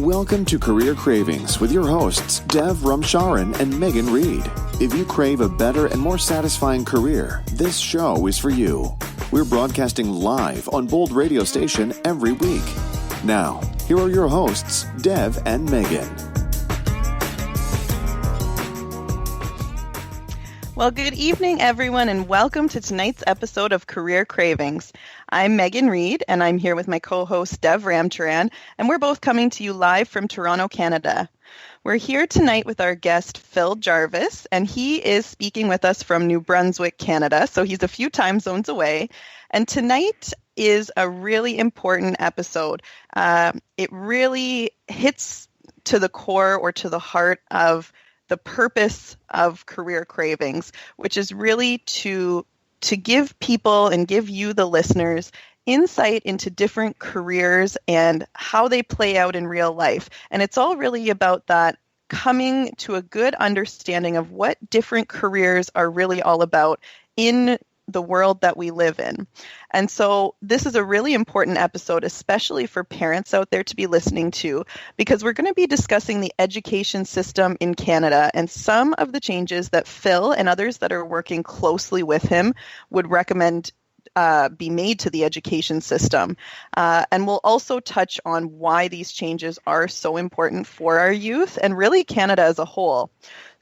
Welcome to Career Cravings with your hosts, Dev Ramcharan and Megan Reed. If you crave a better and more satisfying career, this show is for you. We're broadcasting live on Bold Radio Station every week. Now, here are your hosts, Dev and Megan. Well, good evening, everyone, and welcome to tonight's episode of Career Cravings. I'm Megan Reed, and I'm here with my co-host, Dev Ramcharan, and we're both coming to you live from Toronto, Canada. We're here tonight with our guest, Phil Jarvis, and he is speaking with us from New Brunswick, Canada, so he's a few time zones away. And tonight is a really important episode. It really hits to the core or to the heart of the purpose of Career Cravings, which is really to give people and give you, the listeners, insight into different careers and how they play out in real life. And it's all really about that coming to a good understanding of what different careers are really all about in the world that we live in. And so this is a really important episode, especially for parents out there to be listening to, because we're going to be discussing the education system in Canada and some of the changes that Phil and others that are working closely with him would recommend be made to the education system. And we'll also touch on why these changes are so important for our youth and really Canada as a whole.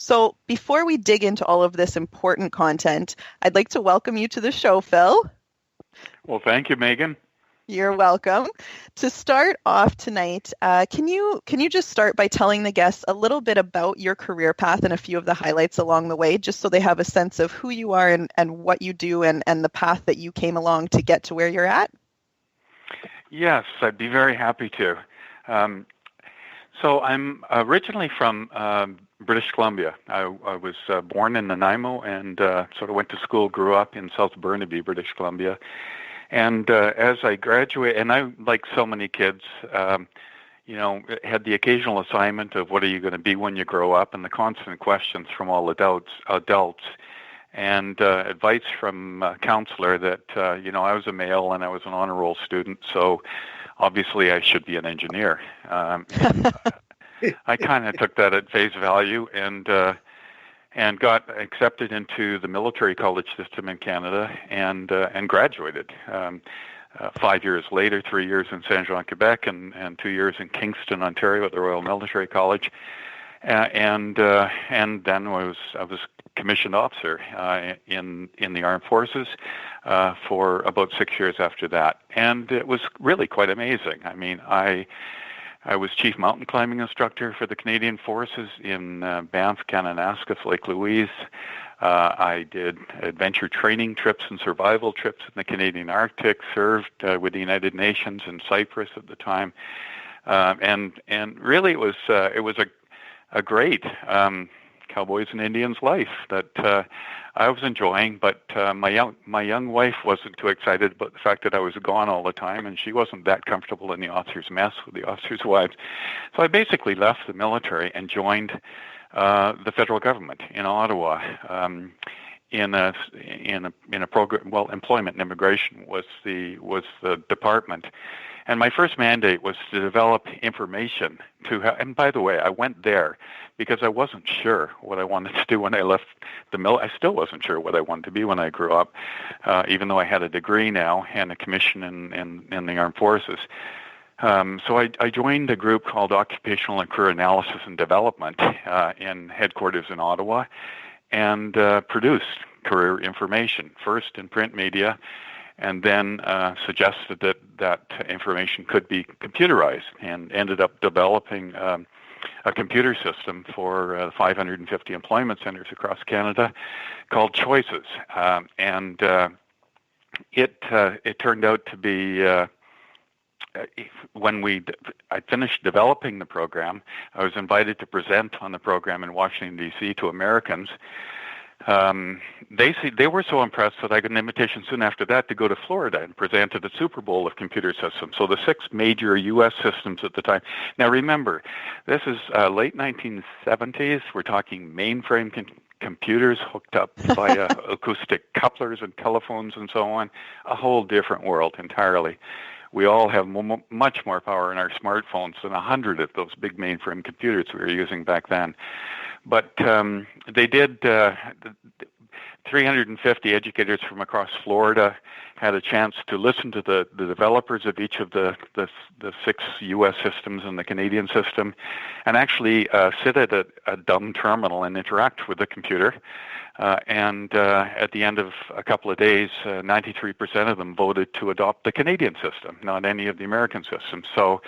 So before we dig into all of this important content, I'd like to welcome you to the show, Phil. Well, thank you, Megan. You're welcome. To start off tonight, can you just start by telling the guests a little bit about your career path and a few of the highlights along the way, just so they have a sense of who you are and what you do and the path that you came along to get to where you're at? Yes, I'd be very happy to. So I'm originally from British Columbia. I was born in Nanaimo and sort of went to school, grew up in South Burnaby, British Columbia. And as I graduated, and I, like so many kids, had the occasional assignment of what are you going to be when you grow up, and the constant questions from all adults, and advice from a counselor that, I was a male and I was an honor roll student, so obviously I should be an engineer. I kind of took that at face value and got accepted into the military college system in Canada and graduated. 5 years later, 3 years in Saint Jean, Quebec, and 2 years in Kingston, Ontario, at the Royal Military College, and then I was commissioned officer in the armed forces for about 6 years after that, and it was really quite amazing. I mean, I was chief mountain climbing instructor for the Canadian Forces in Banff, Kananaskis, Lake Louise. I did adventure training trips and survival trips in the Canadian Arctic, served with the United Nations in Cyprus at the time. And really it was a great cowboys and Indians life that I was enjoying, but my young wife wasn't too excited about the fact that I was gone all the time, and she wasn't that comfortable in the officers' mess with the officers' wives. So I basically left the military and joined the federal government in Ottawa in a program. Well, employment and immigration was the department. And my first mandate was to develop information and by the way, I went there because I wasn't sure what I wanted to do when I left the mill. I still wasn't sure what I wanted to be when I grew up, even though I had a degree now and a commission in the armed forces. So I joined a group called Occupational and Career Analysis and Development in headquarters in Ottawa and produced career information, first in print media, and then suggested that information could be computerized, and ended up developing a computer system for 550 employment centers across Canada called Choices. And it turned out to be, when I finished developing the program, I was invited to present on the program in Washington, D.C. to Americans. They were so impressed that I got an invitation soon after that to go to Florida and present at the Super Bowl of computer systems. So the 6 major U.S. systems at the time. Now remember, this is late 1970s. We're talking mainframe computers hooked up via acoustic couplers and telephones and so on. A whole different world entirely. we all have much more power in our smartphones than 100 of those big mainframe computers we were using back then. But they did. 350 educators from across Florida had a chance to listen to the developers of each of the 6 U.S. systems and the Canadian system, and actually sit at a dumb terminal and interact with the computer. And at the end of a couple of days, 93% of them voted to adopt the Canadian system, not any of the American systems. So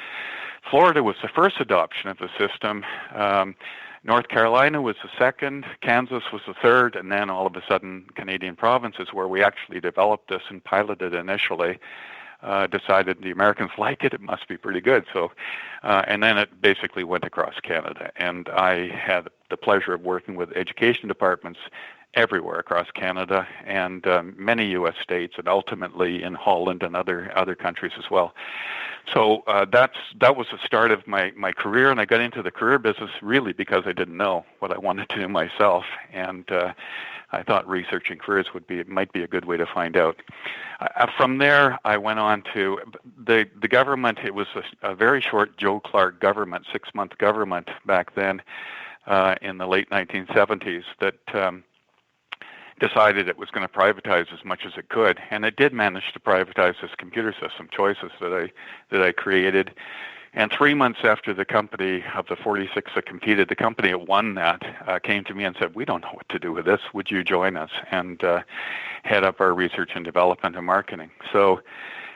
Florida was the first adoption of the system. North Carolina was the second, Kansas was the third, and then all of a sudden Canadian provinces, where we actually developed this and piloted initially, decided the Americans like it must be pretty good. So, and then it basically went across Canada. And I had the pleasure of working with education departments everywhere across Canada and many U.S. states, and ultimately in Holland and other countries as well. So that was the start of my career, and I got into the career business really because I didn't know what I wanted to do myself, and I thought researching careers might be a good way to find out. From there, I went on to the government. It was a very short Joe Clark government, 6-month government back then in the late 1970s that decided it was going to privatize as much as it could, and it did manage to privatize this computer system, Choices, that I created. And 3 months after the company, of the 46 that competed, the company that won that came to me and said, "We don't know what to do with this. Would you join us and head up our research and development and marketing?" So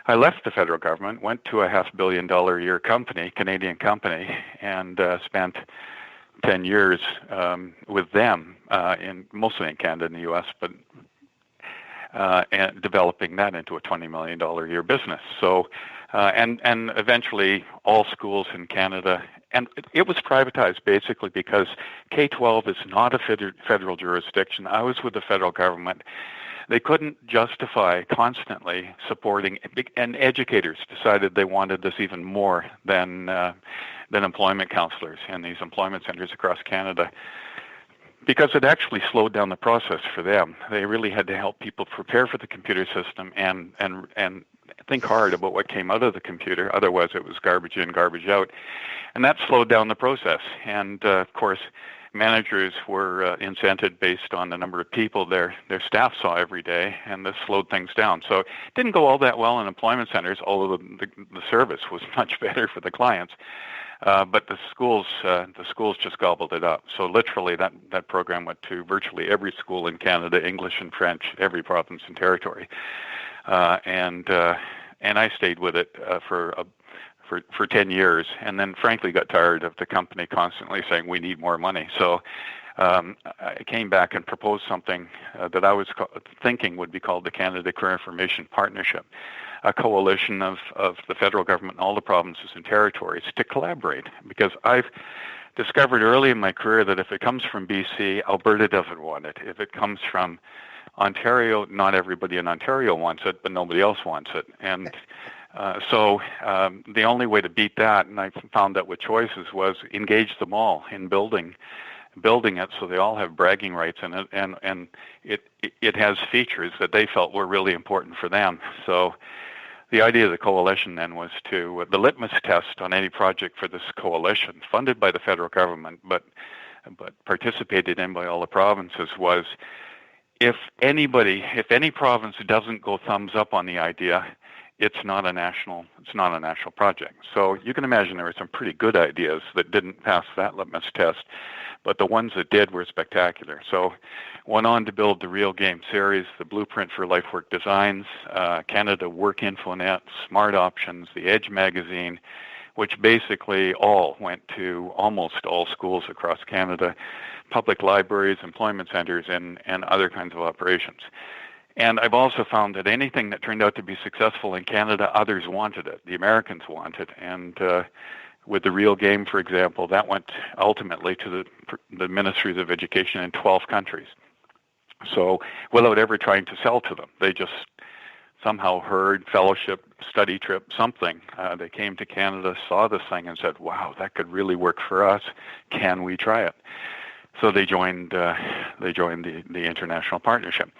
I left the federal government, went to a $500 million a year company, Canadian company, and spent 10 years with them, mostly in Canada and the U.S., but and developing that into a $20 million a year business. So, and eventually all schools in Canada, and it was privatized basically because K-12 is not a federal jurisdiction. I was with the federal government. They couldn't justify constantly supporting, and educators decided they wanted this even more than employment counselors in these employment centers across Canada, because it actually slowed down the process for them. They really had to help people prepare for the computer system and think hard about what came out of the computer. Otherwise, it was garbage in, garbage out, and that slowed down the process. And of course, managers were incented based on the number of people their staff saw every day, and this slowed things down. So it didn't go all that well in employment centers, although the service was much better for the clients. But the schools just gobbled it up. So literally, that program went to virtually every school in Canada, English and French, every province and territory, and I stayed with it for 10 years, and then frankly got tired of the company constantly saying we need more money. So I came back and proposed something that I was thinking would be called the Canada Career Information Partnership, a coalition of the federal government and all the provinces and territories to collaborate, because I've discovered early in my career that if it comes from BC, Alberta doesn't want it. If it comes from Ontario, not everybody in Ontario wants it, but nobody else wants it. And so the only way to beat that, and I found that with Choices, was engage them all in building it so they all have bragging rights in it, and it has features that they felt were really important for them. So the idea of the coalition then was to, the litmus test on any project for this coalition, funded by the federal government, but participated in by all the provinces, was if any province doesn't go thumbs up on the idea, it's not a national project. So you can imagine there were some pretty good ideas that didn't pass that litmus test, but the ones that did were spectacular. So went on to build the Real Game series, the Blueprint for Life Work Designs, Canada Work Infonet, Smart Options, the Edge magazine, which basically all went to almost all schools across Canada, public libraries, employment centers, and other kinds of operations. And I've also found that anything that turned out to be successful in Canada, others wanted it. The Americans wanted it. And with the Real Game, for example, that went ultimately to the ministries of education in 12 countries. So without ever trying to sell to them, they just somehow heard, fellowship, study trip, something. They came to Canada, saw this thing, and said, wow, that could really work for us. Can we try it? So they joined the international partnership.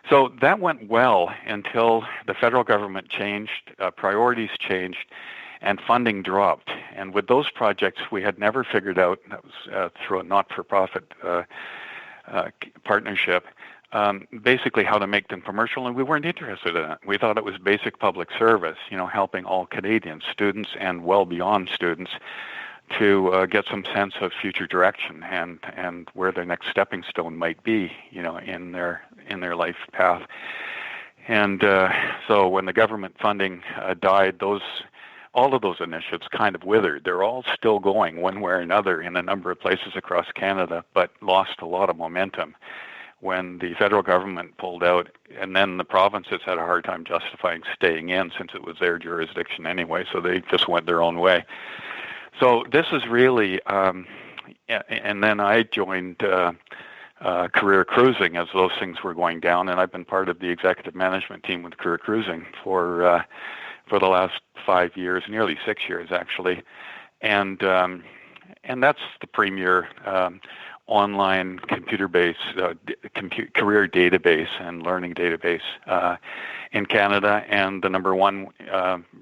So that went well until the federal government changed, priorities changed, and funding dropped. And with those projects, we had never figured out, that was through a not-for-profit partnership, basically how to make them commercial, and we weren't interested in it. We thought it was basic public service, helping all Canadians, students and well beyond students, to get some sense of future direction and where their next stepping stone might be, in their life path. And so when the government funding died, all of those initiatives kind of withered. They're all still going one way or another in a number of places across Canada, but lost a lot of momentum when the federal government pulled out, and then the provinces had a hard time justifying staying in since it was their jurisdiction anyway, so they just went their own way. So this is really, and then I joined Career Cruising as those things were going down, and I've been part of the executive management team with Career Cruising for the last 5 years, nearly 6 years actually, and that's the premier online computer-based career database and learning database in Canada, and the number one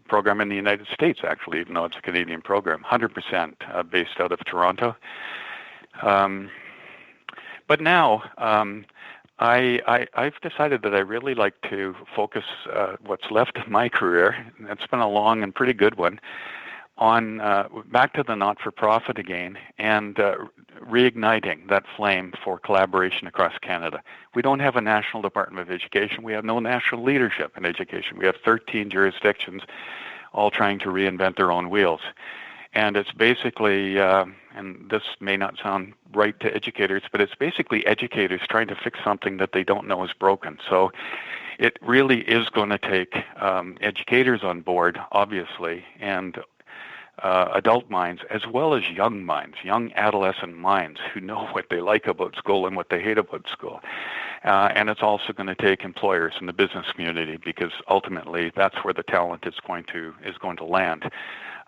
program in the United States, actually, even though it's a Canadian program, 100% based out of Toronto. But now I've decided that I really like to focus what's left of my career, and it's been a long and pretty good one, on back to the not-for-profit again, and reigniting that flame for collaboration across Canada. We don't have a national Department of Education. We have no national leadership in education. We have 13 jurisdictions all trying to reinvent their own wheels. And it's basically, and this may not sound right to educators, but it's basically educators trying to fix something that they don't know is broken. So it really is going to take educators on board, obviously, and adult minds as well as young minds, young adolescent minds who know what they like about school and what they hate about school. And it's also going to take employers in the business community, because ultimately that's where the talent is going to land.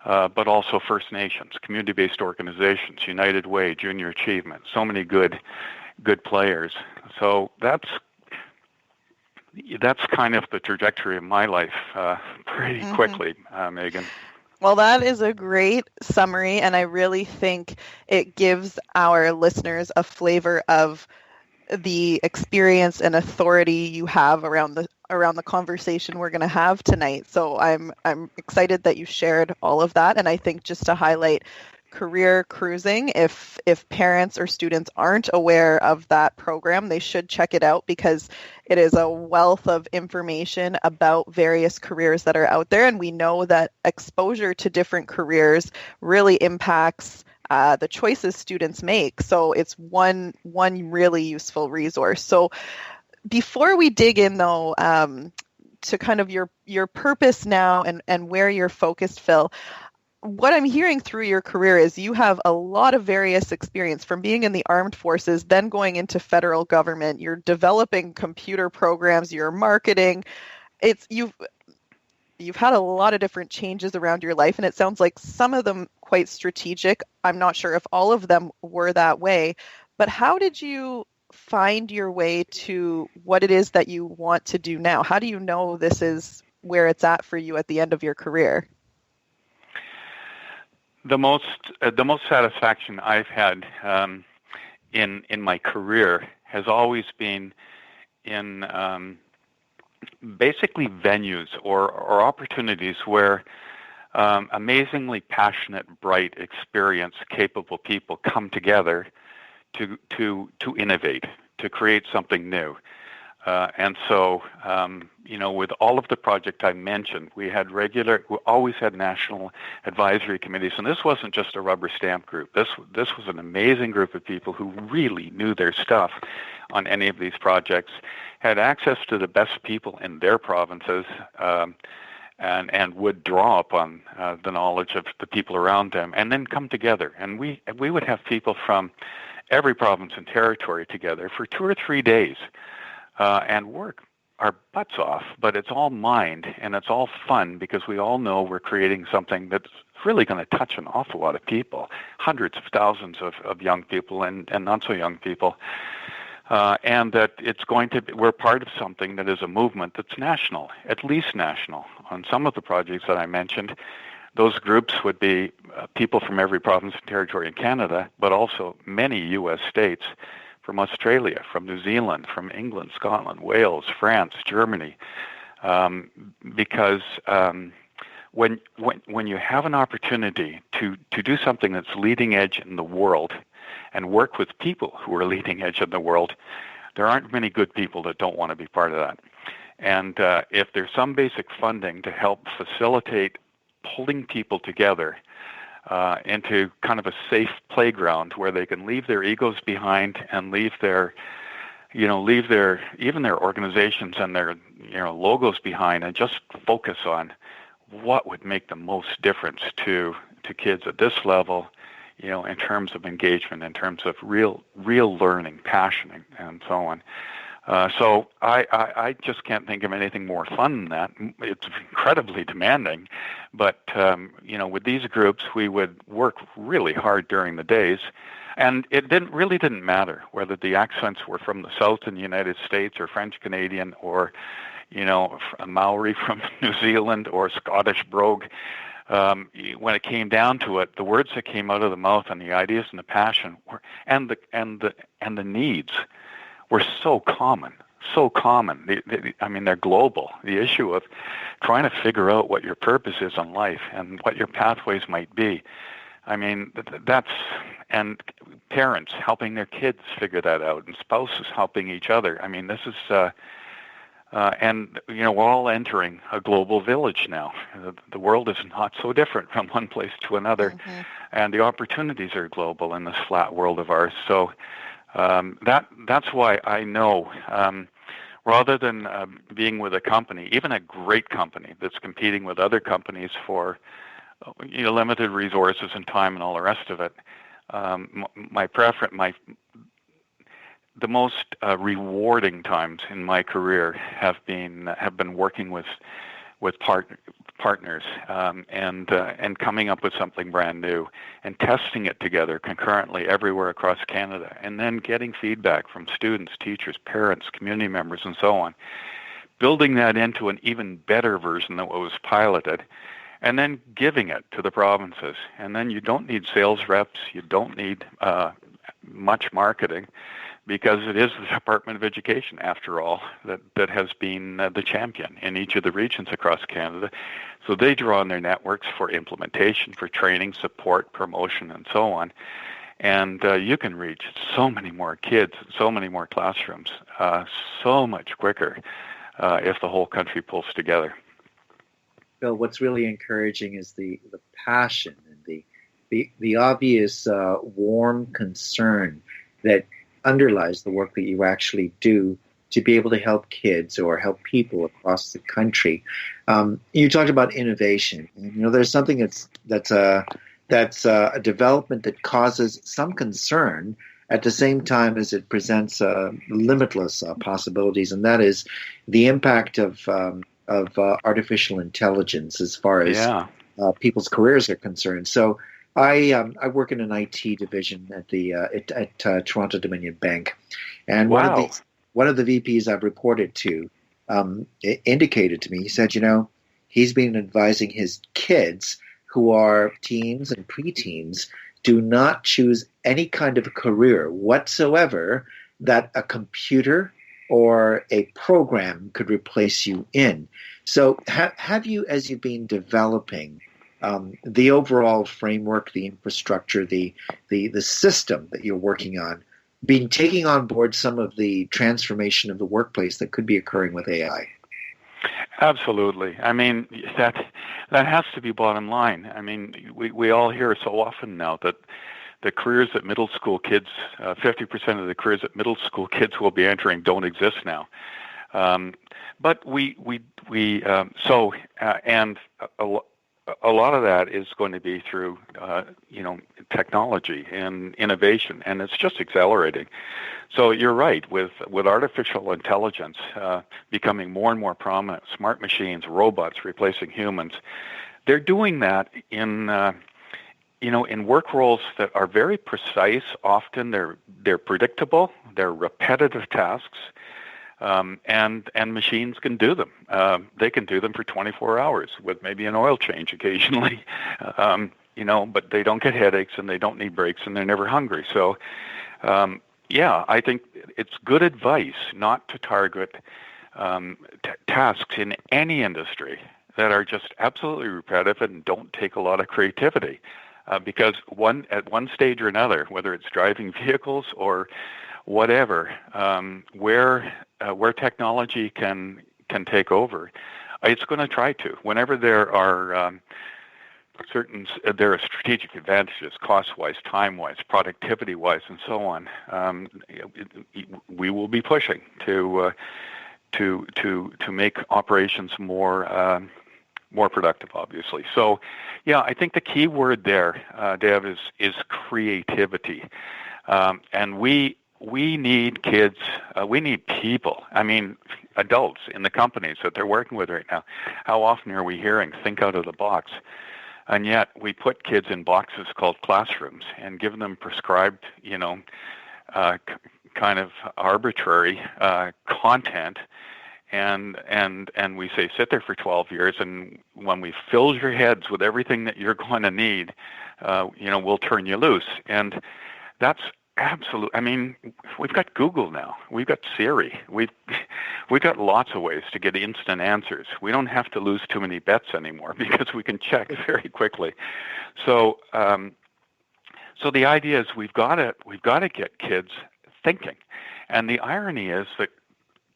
But also First Nations, community-based organizations, United Way, Junior Achievement, so many good players. So that's kind of the trajectory of my life pretty quickly, Megan. Well, that is a great summary, and I really think it gives our listeners a flavor of the experience and authority you have around the conversation we're going to have tonight. So I'm excited that you shared all of that, and I think just to highlight Career Cruising, if parents or students aren't aware of that program, they should check it out, because it is a wealth of information about various careers that are out there, and we know that exposure to different careers really impacts the choices students make. So it's one really useful resource. So before we dig in, though, to kind of your purpose now and where you're focused, Phil, what I'm hearing through your career is you have a lot of various experience, from being in the armed forces, then going into federal government. You're developing computer programs, you're marketing. You've had a lot of different changes around your life, and it sounds like some of them quite strategic. I'm not sure if all of them were that way, but how did you find your way to what it is that you want to do now? How do you know this is where it's at for you at the end of your career? The most satisfaction I've had in my career has always been in basically venues or opportunities where amazingly passionate, bright, experienced, capable people come together to innovate, to create something new. And so, with all of the projects I mentioned, we always had national advisory committees, and this wasn't just a rubber stamp group. This was an amazing group of people who really knew their stuff on any of these projects, had access to the best people in their provinces, and would draw upon the knowledge of the people around them, and then come together. And we would have people from every province and territory together for 2 or 3 days. And work our butts off, but it's all mind and it's all fun, because we all know we're creating something that's really going to touch an awful lot of people, hundreds of thousands of young people and not so young people. And that it's going to be, we're part of something that is a movement that's national, at least national. On some of the projects that I mentioned, those groups would be people from every province and territory in Canada, but also many U.S. states, from Australia, from New Zealand, from England, Scotland, Wales, France, Germany, because when you have an opportunity to do something that's leading edge in the world, and work with people who are leading edge in the world, there aren't many good people that don't want to be part of that. And if there's some basic funding to help facilitate pulling people together into kind of a safe playground where they can leave their egos behind and leave their even their organizations and their logos behind, and just focus on what would make the most difference to kids at this level, in terms of engagement, in terms of real learning, passion, and so on. So I just can't think of anything more fun than that. It's incredibly demanding, but with these groups, we would work really hard during the days, and it didn't matter whether the accents were from the South in the United States or French Canadian or a Maori from New Zealand or Scottish brogue. When it came down to it, the words that came out of the mouth and the ideas and the passion and the needs were so common. They're global. The issue of trying to figure out what your purpose is in life and what your pathways might be. And parents helping their kids figure that out, and spouses helping each other. This is. And we're all entering a global village now. The world is not so different from one place to another, and the opportunities are global in this flat world of ours. So that's why I know, rather than being with a company, even a great company that's competing with other companies for limited resources and time and all the rest of it, the most rewarding times in my career have been working with partners and coming up with something brand new and testing it together concurrently everywhere across Canada, and then getting feedback from students, teachers, parents, community members, and so on, building that into an even better version than what was piloted, and then giving it to the provinces. And then you don't need sales reps, you don't need much marketing, because it is the Department of Education, after all, that has been the champion in each of the regions across Canada. So they draw on their networks for implementation, for training, support, promotion, and so on. And you can reach so many more kids, so many more classrooms, so much quicker if the whole country pulls together. Bill, what's really encouraging is the passion and the obvious warm concern that underlies the work that you actually do to be able to help kids or help people across the country. You talked about innovation. There's something that's a development that causes some concern at the same time as it presents limitless possibilities, and that is the impact of artificial intelligence as far as people's careers are concerned. So I work in an IT division at Toronto Dominion Bank, and one of the VPs I've reported to indicated to me. He said, he's been advising his kids who are teens and preteens, do not choose any kind of a career whatsoever that a computer or a program could replace you in. So have you, as you've been developing the overall framework, the infrastructure, the system that you're working on, been taking on board some of the transformation of the workplace that could be occurring with AI? Absolutely. That has to be bottom line. We all hear so often now that the careers that middle school kids, 50% of the careers that middle school kids will be entering don't exist now. But a lot of that is going to be through, technology and innovation, and it's just accelerating. So you're right, with artificial intelligence becoming more and more prominent, smart machines, robots replacing humans, they're doing that in in work roles that are very precise. Often they're predictable, they're repetitive tasks, and machines can do them. They can do them for 24 hours with maybe an oil change occasionally, but they don't get headaches and they don't need breaks and they're never hungry. So, I think it's good advice not to target tasks in any industry that are just absolutely repetitive and don't take a lot of creativity. Because at one stage or another, whether it's driving vehicles or whatever, where technology can take over, it's going to try to. Whenever there are there are strategic advantages, cost-wise, time-wise, productivity-wise, and so on, we will be pushing to make operations more productive, obviously. So, I think the key word there, Dev, is creativity, and we need kids, we need people. I mean, adults in the companies that they're working with right now. How often are we hearing "think out of the box"? And yet we put kids in boxes called classrooms and give them prescribed, kind of arbitrary content. And we say, sit there for 12 years, and when we fill your heads with everything that you're going to need, we'll turn you loose. And that's absolute. I mean, we've got Google now. We've got Siri. We've got lots of ways to get instant answers. We don't have to lose too many bets anymore because we can check very quickly. So the idea is we've got to get kids thinking. And the irony is that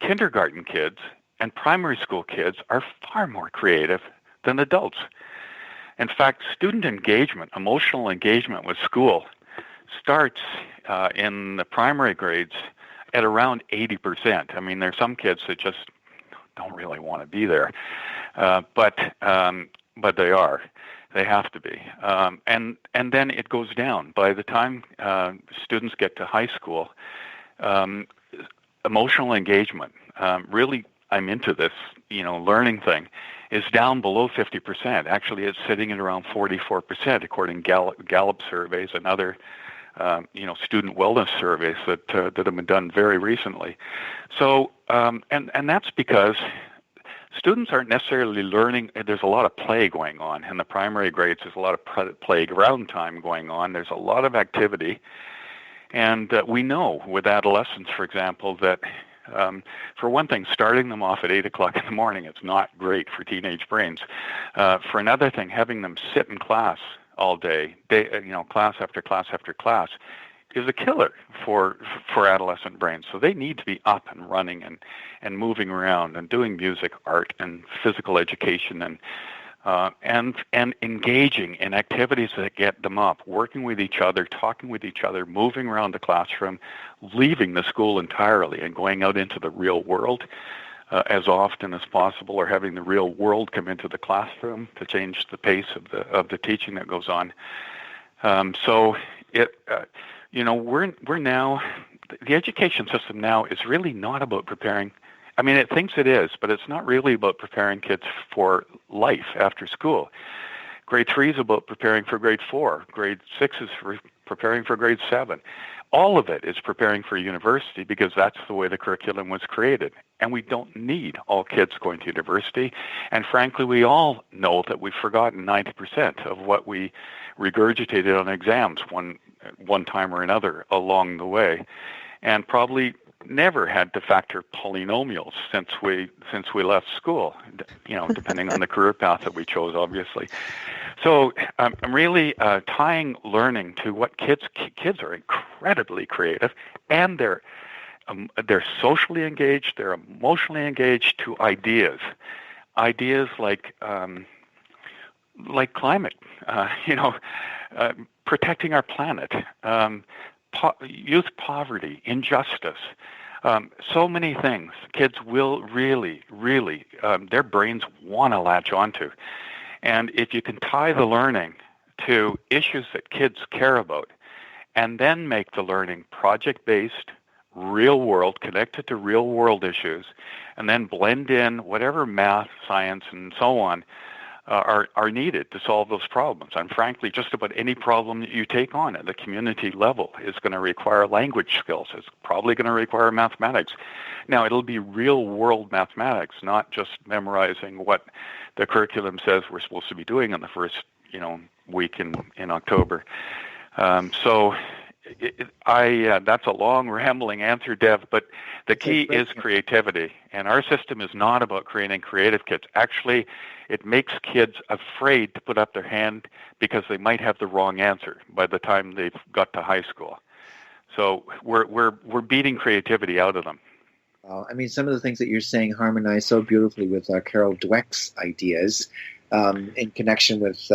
kindergarten kids and primary school kids are far more creative than adults. In fact, student engagement, emotional engagement with school starts in the primary grades at around 80%. I mean, there's some kids that just don't really want to be there, but they are. They have to be. And then it goes down. By the time students get to high school, emotional engagement, really, I'm into this, learning thing, is down below 50%. Actually, it's sitting at around 44%, according to Gallup surveys and other, student wellness surveys that have been done very recently. So, and that's because students aren't necessarily learning. There's a lot of play going on in the primary grades. There's a lot of playground time going on. There's a lot of activity. And we know with adolescents, for example, that for one thing, starting them off at 8 o'clock in the morning is not great for teenage brains. For another thing, having them sit in class all day, class after class after class, is a killer for adolescent brains. So they need to be up and running and moving around and doing music, art, and physical education and engaging in activities that get them up, working with each other, talking with each other, moving around the classroom, leaving the school entirely and going out into the real world as often as possible, or having the real world come into the classroom to change the pace of the teaching that goes on. So we're now, the education system now is really not about preparing. I mean, it thinks it is, but it's not really about preparing kids for life after school. Grade 3 is about preparing for grade 4. Grade 6 is preparing for grade 7. All of it is preparing for university because that's the way the curriculum was created. And we don't need all kids going to university. And frankly, we all know that we've forgotten 90% of what we regurgitated on exams one time or another along the way. And probably never had to factor polynomials since we left school, depending on the career path that we chose, obviously. So I'm really tying learning to what kids are incredibly creative, and they're socially engaged, they're emotionally engaged to ideas like climate, protecting our planet, youth poverty, injustice, so many things. Kids will really, their brains want to latch onto. And if you can tie the learning to issues that kids care about, and then make the learning project-based, real world, connected to real world issues, and then blend in whatever math, science, and so on are needed to solve those problems. And frankly, just about any problem that you take on at the community level is going to require language skills. It's probably going to require mathematics. Now, it'll be real-world mathematics, not just memorizing what the curriculum says we're supposed to be doing in the first, week in October. That's a long, rambling answer, Dev, but the key is creativity. And our system is not about creating creative kids. Actually, it makes kids afraid to put up their hand because they might have the wrong answer by the time they've got to high school. So we're beating creativity out of them. Some of the things that you're saying harmonize so beautifully with Carol Dweck's ideas in connection with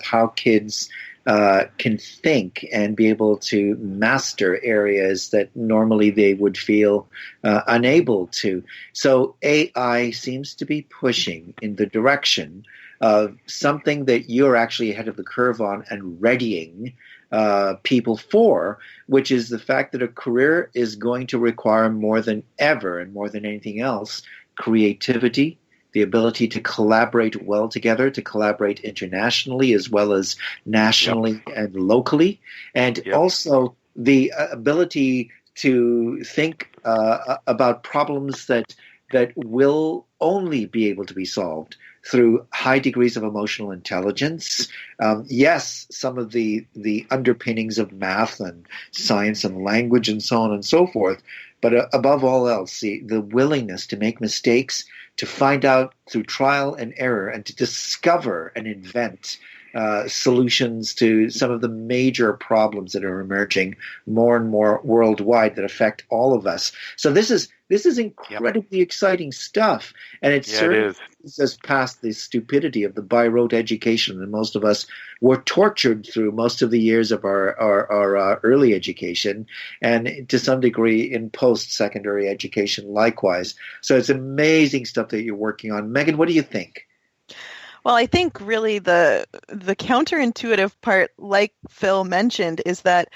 how kids can think and be able to master areas that normally they would feel unable to. So AI seems to be pushing in the direction of something that you're actually ahead of the curve on and readying people for, which is the fact that a career is going to require more than ever and more than anything else, creativity, the ability to collaborate well together, to collaborate internationally as well as nationally and locally, and also the ability to think about problems that will only be able to be solved through high degrees of emotional intelligence. Yes, some of the underpinnings of math and science and language and so on and so forth, but above all else, the willingness to make mistakes, to find out through trial and error, and to discover and invent solutions to some of the major problems that are emerging more and more worldwide that affect all of us. So this is incredibly exciting stuff, and it certainly takes us past the stupidity of the by-rote education that most of us were tortured through most of the years of our early education, and to some degree in post-secondary education likewise. So it's amazing stuff that you're working on. Megan, what do you think? Well, I think really the counterintuitive part, like Phil mentioned, is that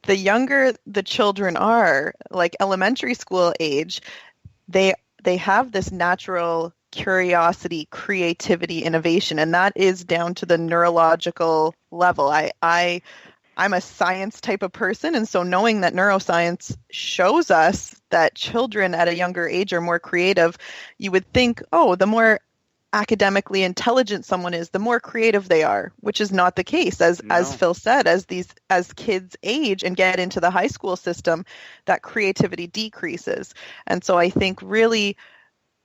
the younger the children are, like elementary school age, they have this natural curiosity, creativity, innovation, and that is down to the neurological level. I'm a science type of person, and so knowing that neuroscience shows us that children at a younger age are more creative, you would think, the more academically intelligent someone is, the more creative they are, which is not the case. As Phil said, as kids age and get into the high school system, that creativity decreases. And so I think really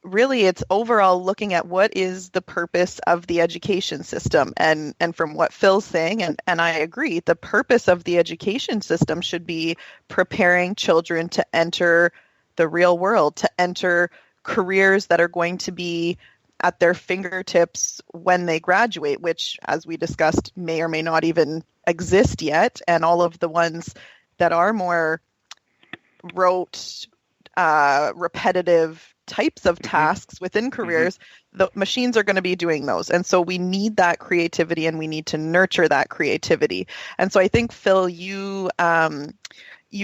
it's overall looking at what is the purpose of the education system. And from what Phil's saying, and I agree, the purpose of the education system should be preparing children to enter the real world, to enter careers that are going to be at their fingertips when they graduate, which, as we discussed, may or may not even exist yet. And all of the ones that are more rote, repetitive types of tasks within careers, the machines are going to be doing those. And so we need that creativity, and we need to nurture that creativity. And so I think, Phil, you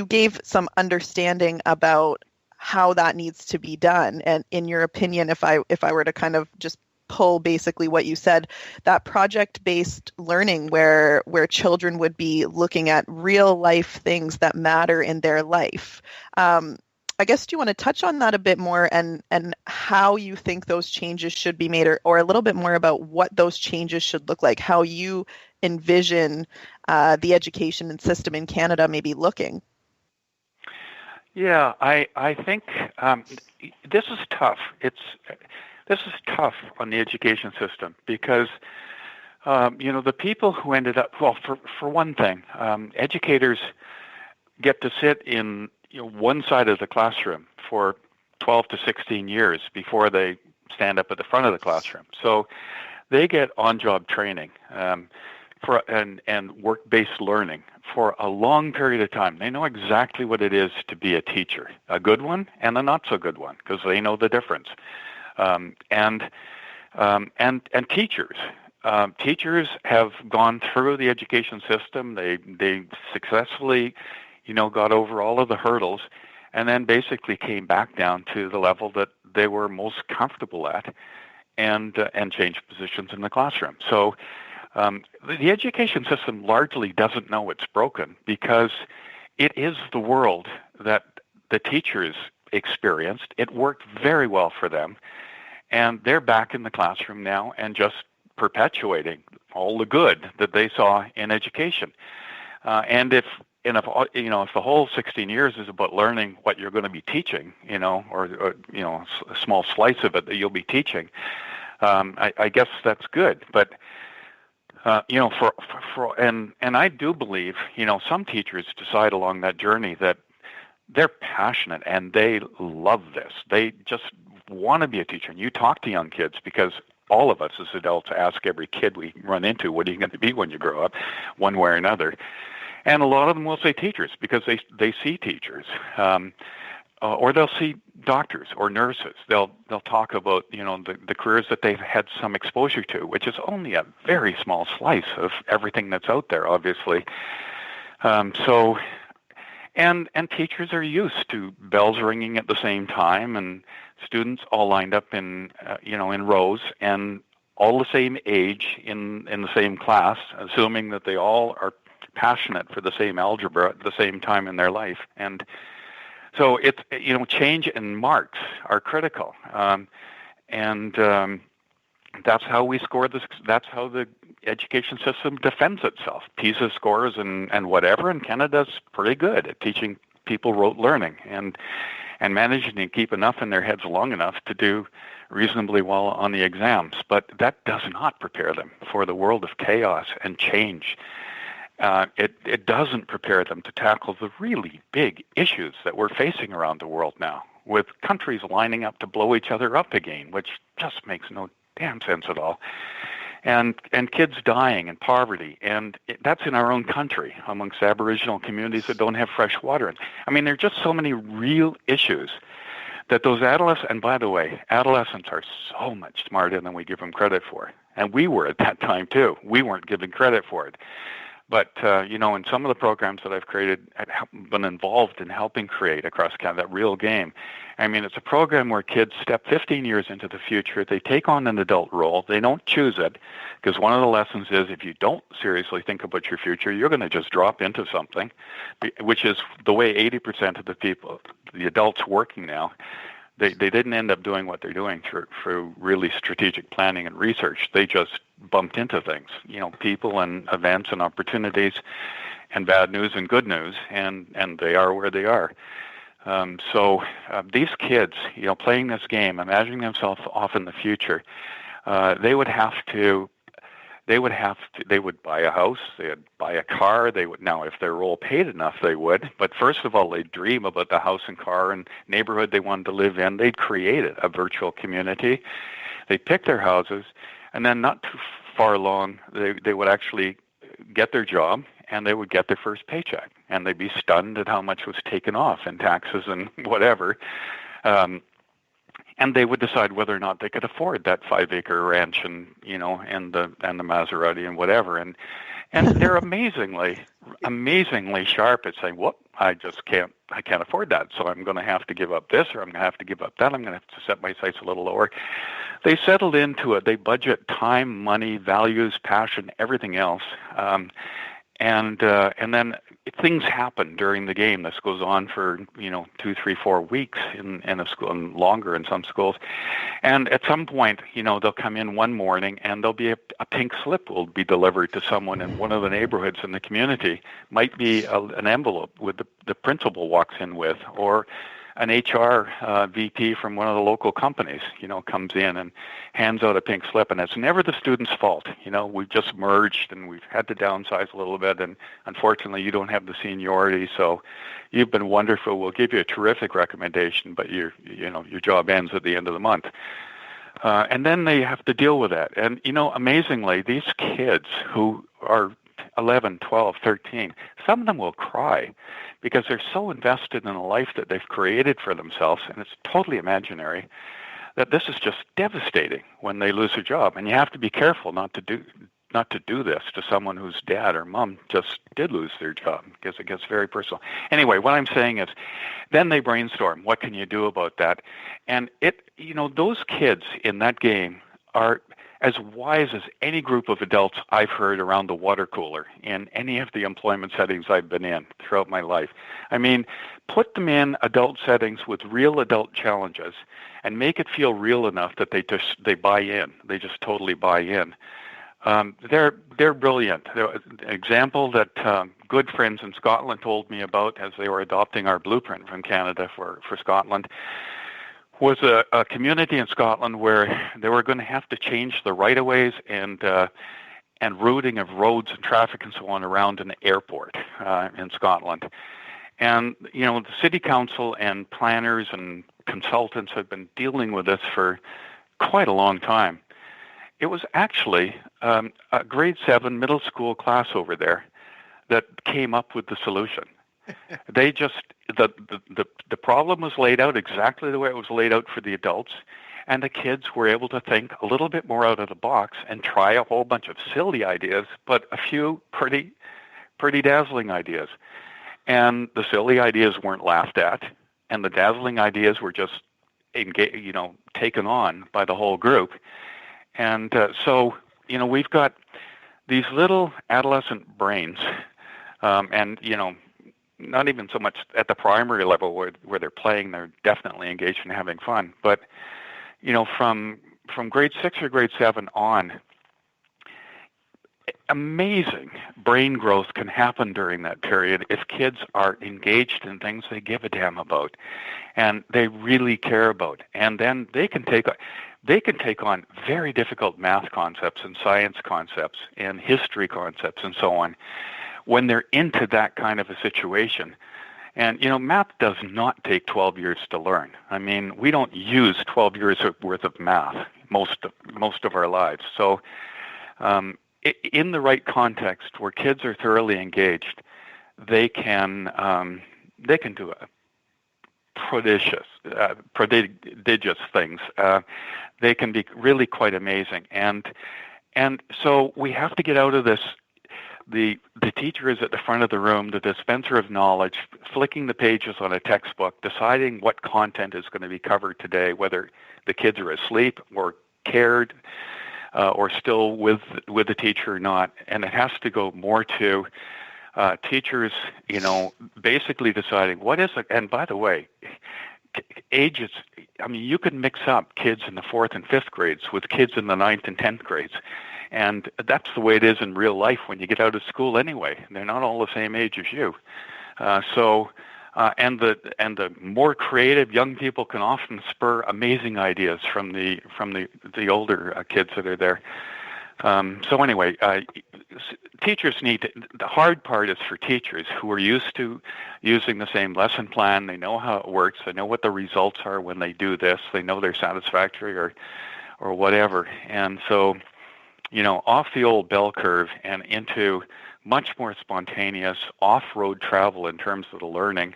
gave some understanding about how that needs to be done. And in your opinion, if I were to kind of just pull basically what you said, that project-based learning where children would be looking at real life things that matter in their life. I guess, do you want to touch on that a bit more and how you think those changes should be made, or a little bit more about what those changes should look like, how you envision the education system in Canada maybe looking? Yeah, I think this is tough. This is tough on the education system because the people who ended up, well, for one thing, educators get to sit in one side of the classroom for 12 to 16 years before they stand up at the front of the classroom. So they get on-job training and work-based learning for a long period of time. They know exactly what it is to be a teacher, a good one and a not so good one, because they know the difference. And teachers. Teachers have gone through the education system. They successfully, got over all of the hurdles, and then basically came back down to the level that they were most comfortable at. and change positions in the classroom. So the education system largely doesn't know it's broken because it is the world that the teachers experienced. It worked very well for them, and they're back in the classroom now and just perpetuating all the good that they saw in education. And if the whole 16 years is about learning what you're going to be teaching, or a small slice of it that you'll be teaching, I guess that's good. But and I do believe, some teachers decide along that journey that they're passionate and they love this. They just want to be a teacher. And you talk to young kids, because all of us as adults ask every kid we run into, what are you going to be when you grow up, one way or another. And a lot of them will say teachers because they see teachers, or they'll see doctors or nurses. They'll talk about the careers that they've had some exposure to, which is only a very small slice of everything that's out there, obviously. And teachers are used to bells ringing at the same time, and students all lined up in rows and all the same age in the same class, assuming that they all are passionate for the same algebra at the same time in their life. And so it's, change and marks are critical. And that's how we score this. That's how the education system defends itself. PISA scores and whatever, and Canada's pretty good at teaching people rote learning and managing to keep enough in their heads long enough to do reasonably well on the exams. But that does not prepare them for the world of chaos and change. It doesn't prepare them to tackle the really big issues that we're facing around the world now, with countries lining up to blow each other up again, which just makes no damn sense at all. And kids dying and poverty, and that's in our own country amongst Aboriginal communities that don't have fresh water. I mean, there are just so many real issues that those adolescents, and by the way, adolescents are so much smarter than we give them credit for. And we were at that time too. We weren't given credit for it. But, in some of the programs that I've created, I've been involved in helping create across Canada, that real game. I mean, it's a program where kids step 15 years into the future. They take on an adult role. They don't choose it, because one of the lessons is if you don't seriously think about your future, you're going to just drop into something, which is the way 80% of the adults working now, they didn't end up doing what they're doing through really strategic planning and research. They just bumped into things, people and events and opportunities and bad news and good news, and they are where they are. So these kids, playing this game, imagining themselves off in the future, they would buy a house, they'd buy a car, now if they're role paid enough, they would, but first of all, they'd dream about the house and car and neighborhood they wanted to live in. They'd create a virtual community. They'd pick their houses, and then not too far along, they would actually get their job, and they would get their first paycheck, and they'd be stunned at how much was taken off in taxes and whatever. And they would decide whether or not they could afford that 5-acre ranch and the Maserati and whatever. And they're amazingly sharp at saying, "Whoop, I can't afford that. So I'm going to have to give up this, or I'm going to have to give up that. I'm going to have to set my sights a little lower." They settled into it. They budget time, money, values, passion, everything else. And then things happen during the game. This goes on for 2, 3, 4 weeks in a school, and longer in some schools. And at some point, they'll come in one morning, and there'll be a pink slip will be delivered to someone in one of the neighborhoods in the community. Might be an envelope with the principal walks in with, or an HR VP from one of the local companies, comes in and hands out a pink slip, and it's never the student's fault. We've just merged and we've had to downsize a little bit, and unfortunately you don't have the seniority, so you've been wonderful. We'll give you a terrific recommendation, but your job ends at the end of the month. And then they have to deal with that. And, amazingly, these kids who are 11, 12, 13, some of them will cry because they're so invested in a life that they've created for themselves, and it's totally imaginary, that this is just devastating when they lose their job. And you have to be careful not to do this to someone whose dad or mom just did lose their job, because it gets very personal. Anyway, what I'm saying is, then they brainstorm, what can you do about that? And those kids in that game are as wise as any group of adults I've heard around the water cooler in any of the employment settings I've been in throughout my life. I mean, put them in adult settings with real adult challenges and make it feel real enough that they buy in. They just totally buy in. They're brilliant. An example that good friends in Scotland told me about as they were adopting our blueprint from Canada for Scotland was a community in Scotland where they were going to have to change the right-of-ways and routing of roads and traffic and so on around an airport in Scotland. And, the city council and planners and consultants have been dealing with this for quite a long time. It was actually a grade 7 middle school class over there that came up with the solution. They just the problem was laid out exactly the way it was laid out for the adults, and the kids were able to think a little bit more out of the box and try a whole bunch of silly ideas, but a few pretty dazzling ideas. And the silly ideas weren't laughed at, and the dazzling ideas were just taken on by the whole group. And so we've got these little adolescent brains, and not even so much at the primary level where they're playing, they're definitely engaged in having fun. But, from grade 6 or grade 7 on, amazing brain growth can happen during that period if kids are engaged in things they give a damn about and they really care about. And then they can take on very difficult math concepts and science concepts and history concepts and so on when they're into that kind of a situation. And, math does not take 12 years to learn. I mean, we don't use 12 years worth of math most of our lives. So in the right context where kids are thoroughly engaged, they can do prodigious things. They can be really quite amazing. And so we have to get out of this. The teacher is at the front of the room, the dispenser of knowledge, flicking the pages on a textbook, deciding what content is going to be covered today, whether the kids are asleep or cared or still with the teacher or not. And it has to go more to teachers, basically deciding what is it. And by the way, ages, I mean, you can mix up kids in the 4th and 5th grades with kids in the 9th and 10th grades. And that's the way it is in real life when you get out of school anyway. They're not all the same age as you. And the more creative young people can often spur amazing ideas from the older kids that are there. So anyway, teachers the hard part is for teachers who are used to using the same lesson plan. They know how it works. They know what the results are when they do this. They know they're satisfactory or whatever. And so, off the old bell curve and into much more spontaneous off-road travel in terms of the learning.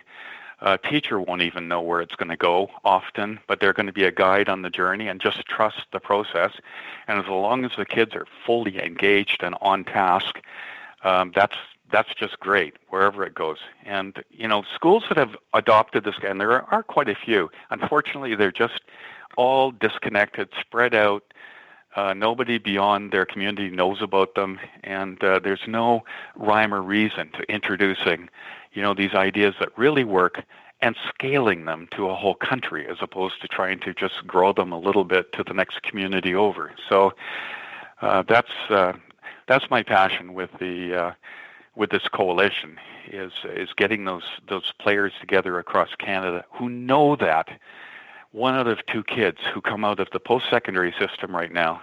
A teacher won't even know where it's going to go often, but they're going to be a guide on the journey and just trust the process. And as long as the kids are fully engaged and on task, that's just great wherever it goes. And, schools that have adopted this, and there are quite a few, unfortunately, they're just all disconnected, spread out. Nobody beyond their community knows about them, and there's no rhyme or reason to introducing, these ideas that really work and scaling them to a whole country as opposed to trying to just grow them a little bit to the next community over. So that's my passion with this coalition is getting those players together across Canada who know that. 1 out of 2 kids who come out of the post-secondary system right now,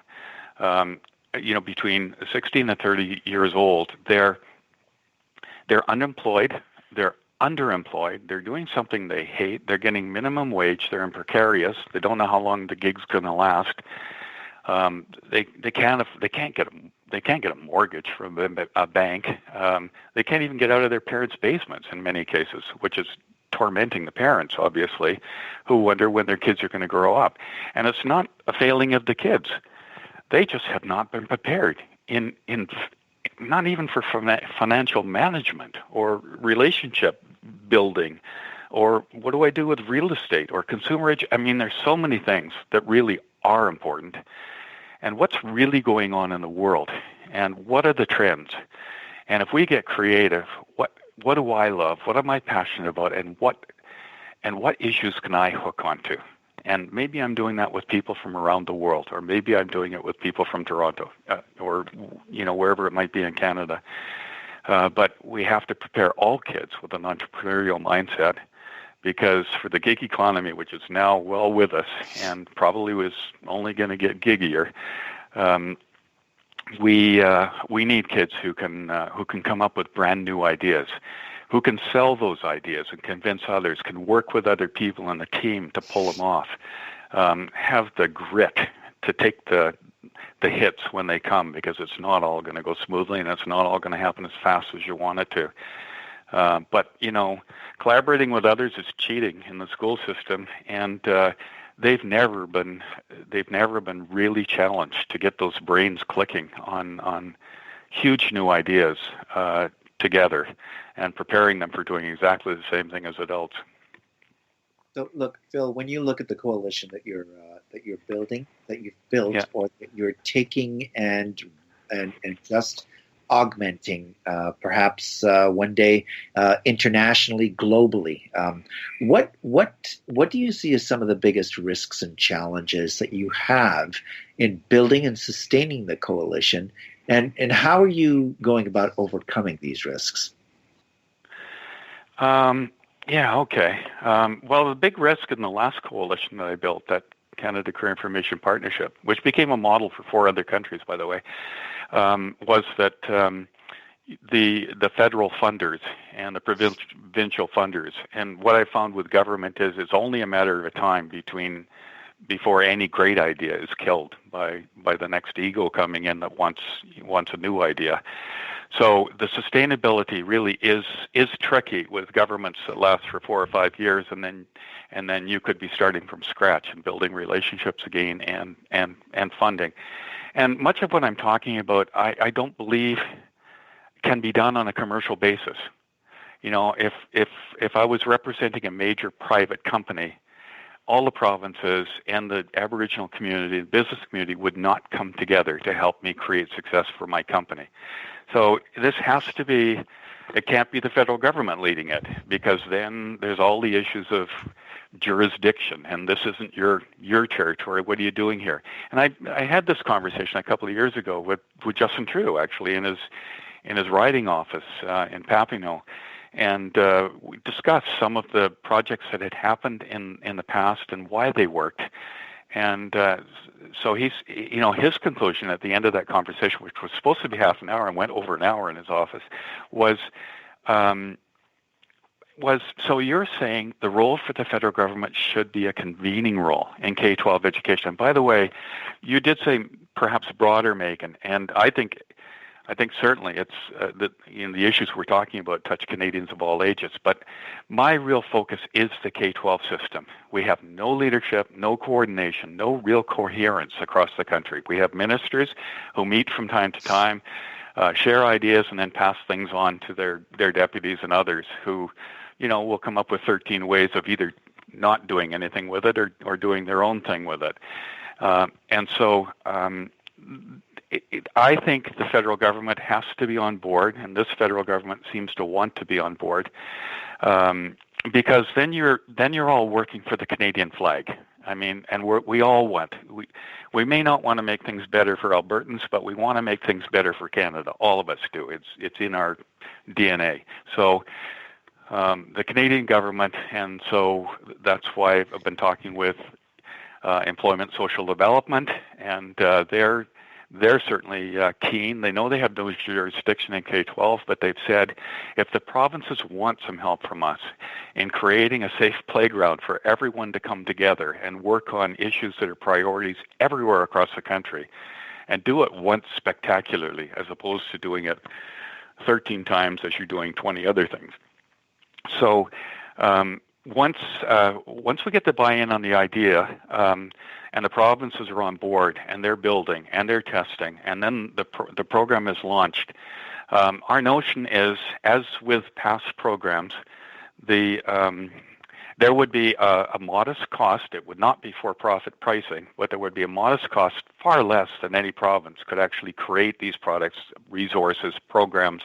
between 16 and 30 years old, they're unemployed, they're underemployed, they're doing something they hate, they're getting minimum wage, they're in precarious, they don't know how long the gig's going to last. They can't get a mortgage from a bank. They can't even get out of their parents' basements in many cases, which is tormenting the parents, obviously, who wonder when their kids are going to grow up. And it's not a failing of the kids. They just have not been prepared in not even for financial management or relationship building or what do I do with real estate or consumer I mean, there's so many things that really are important. and what's really going on in the world, and what are the trends. And if we get creative, what do I love? What am I passionate about? And what issues can I hook onto? And maybe I'm doing that with people from around the world, or maybe I'm doing it with people from Toronto, or wherever it might be in Canada. But we have to prepare all kids with an entrepreneurial mindset, because for the gig economy, which is now well with us and probably was only going to get giggier, we need kids who can come up with brand new ideas, who can sell those ideas and convince others, can work with other people in a team to pull them off, have the grit to take the hits when they come, because it's not all going to go smoothly and it's not all going to happen as fast as you want it to. But collaborating with others is cheating in the school system, and they've never been really challenged to get those brains clicking on huge new ideas together, and preparing them for doing exactly the same thing as adults. So, look, Phil, when you look at the coalition that you're building, that you've built, yeah, or that you're taking and just augmenting, perhaps one day internationally, globally, what do you see as some of the biggest risks and challenges that you have in building and sustaining the coalition, and how are you going about overcoming these risks? Yeah, okay. Well, the big risk in the last coalition that I built, that Canada Career Information Partnership, which became a model for 4 other countries, by the way, was that the federal funders and the provincial funders, and what I found with government is it's only a matter of time before any great idea is killed by the next ego coming in that wants a new idea. So the sustainability really is tricky with governments that last for 4 or 5 years, and then you could be starting from scratch and building relationships again and funding. And much of what I'm talking about, I don't believe can be done on a commercial basis. If I was representing a major private company, all the provinces and the Aboriginal community, the business community, would not come together to help me create success for my company. So this has to be, it can't be the federal government leading it, because then there's all the issues of jurisdiction, and this isn't your territory. What are you doing here? And I had this conversation a couple of years ago with Justin Trudeau, actually, in his riding office in Papineau. And we discussed some of the projects that had happened in the past and why they worked. And so his conclusion at the end of that conversation, which was supposed to be half an hour and went over an hour in his office, was so you're saying the role for the federal government should be a convening role in K-12 education. And by the way, you did say perhaps broader, Megan, and I think certainly it's the issues we're talking about touch Canadians of all ages. But my real focus is the K-12 system. We have no leadership, no coordination, no real coherence across the country. We have ministers who meet from time to time, share ideas, and then pass things on to their deputies and others who, will come up with 13 ways of either not doing anything with it or doing their own thing with it. I think the federal government has to be on board, and this federal government seems to want to be on board, because then you're all working for the Canadian flag. I mean, and we may not want to make things better for Albertans, but we want to make things better for Canada. All of us do. It's in our DNA. So the Canadian government, and so that's why I've been talking with Employment Social Development, and they're certainly keen. They know they have no jurisdiction in K-12, but they've said if the provinces want some help from us in creating a safe playground for everyone to come together and work on issues that are priorities everywhere across the country, and do it once spectacularly as opposed to doing it 13 times as you're doing 20 other things. So once we get the buy-in on the idea, and the provinces are on board, and they're building, and they're testing, and then the program is launched, our notion is, as with past programs, the there would be a modest cost. It would not be for-profit pricing, but there would be a modest cost, far less than any province could actually create these products, resources, programs,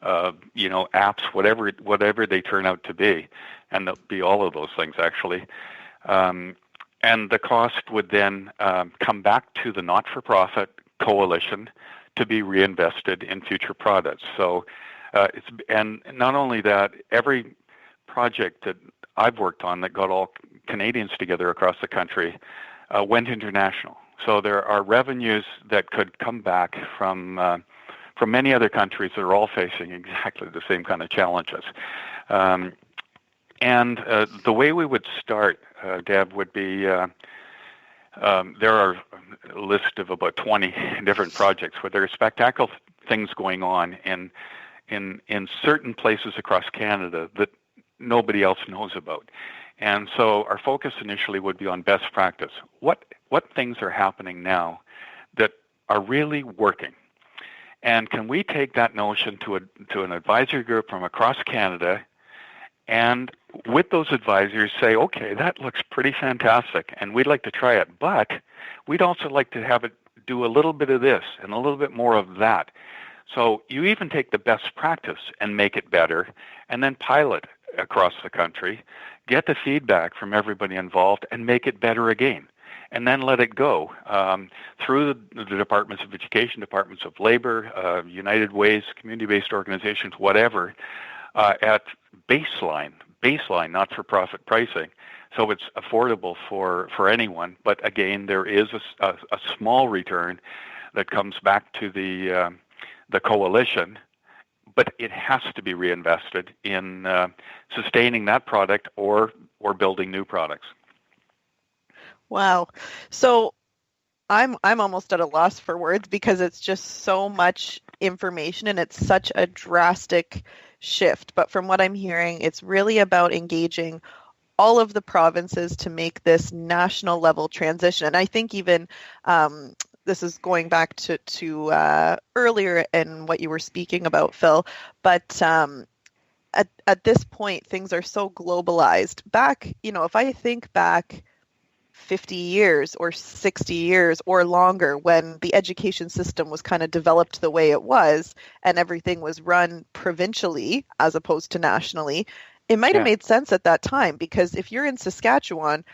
apps, whatever they turn out to be, and they'll be all of those things actually. And the cost would then come back to the not-for-profit coalition to be reinvested in future products. So, and not only that, every project that I've worked on that got all Canadians together across the country went international. So there are revenues that could come back from many other countries that are all facing exactly the same kind of challenges. And the way we would start, Deb, would be there are a list of about 20 different projects where there are spectacular things going on in certain places across Canada that nobody else knows about. And so our focus initially would be on best practice. What things are happening now that are really working? And can we take that notion to an advisory group from across Canada, and with those advisors say, okay, that looks pretty fantastic, and we'd like to try it, but we'd also like to have it do a little bit of this and a little bit more of that. So you even take the best practice and make it better, and then pilot across the country, get the feedback from everybody involved, and make it better again. And then let it go through the departments of education, departments of labor, United Ways, community-based organizations, whatever, at baseline, not-for-profit pricing. So it's affordable for anyone. But again, there is a small return that comes back to the coalition, but it has to be reinvested in sustaining that product or building new products. Wow. So I'm almost at a loss for words because it's just so much information and it's such a drastic shift. But from what I'm hearing, it's really about engaging all of the provinces to make this national level transition. And I think even this is going back to earlier in what you were speaking about, Phil, but at this point, things are so globalized. Back, if I think back 50 years or 60 years or longer, when the education system was kind of developed the way it was and everything was run provincially as opposed to nationally, it might have made sense at that time, because if you're in Saskatchewan,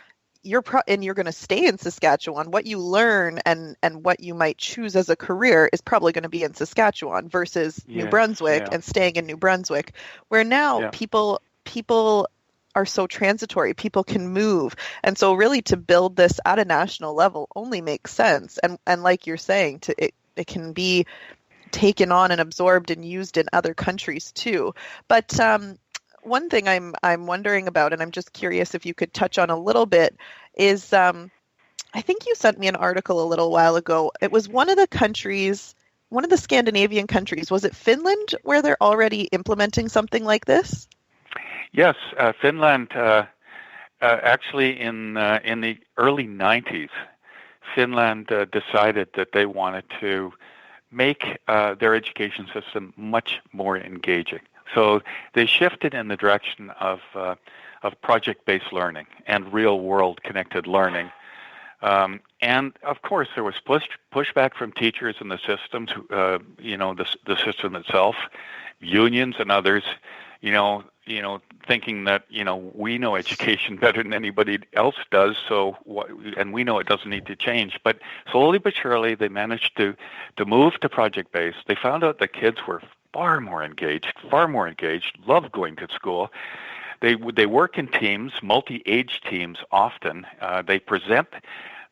you're going to stay in Saskatchewan, what you learn and what you might choose as a career is probably going to be in Saskatchewan versus New Brunswick and staying in New Brunswick, where now people are so transitory. People can move. And so really to build this at a national level only makes sense. And like you're saying, it can be taken on and absorbed and used in other countries too. But one thing I'm wondering about, and I'm just curious if you could touch on a little bit, is I think you sent me an article a little while ago. It was one of the Scandinavian countries. Was it Finland, where they're already implementing something like this? Yes, Finland. Actually, in the early 90s, Finland decided that they wanted to make their education system much more engaging. So they shifted in the direction of project-based learning and real-world connected learning. And of course, there was pushback from teachers in the systems, the system itself, unions and others, thinking that, we know education better than anybody else does, and we know it doesn't need to change. But slowly but surely, they managed to move to project-based. They found out that kids were far more engaged, loved going to school. They work in teams, multi-age teams often. They present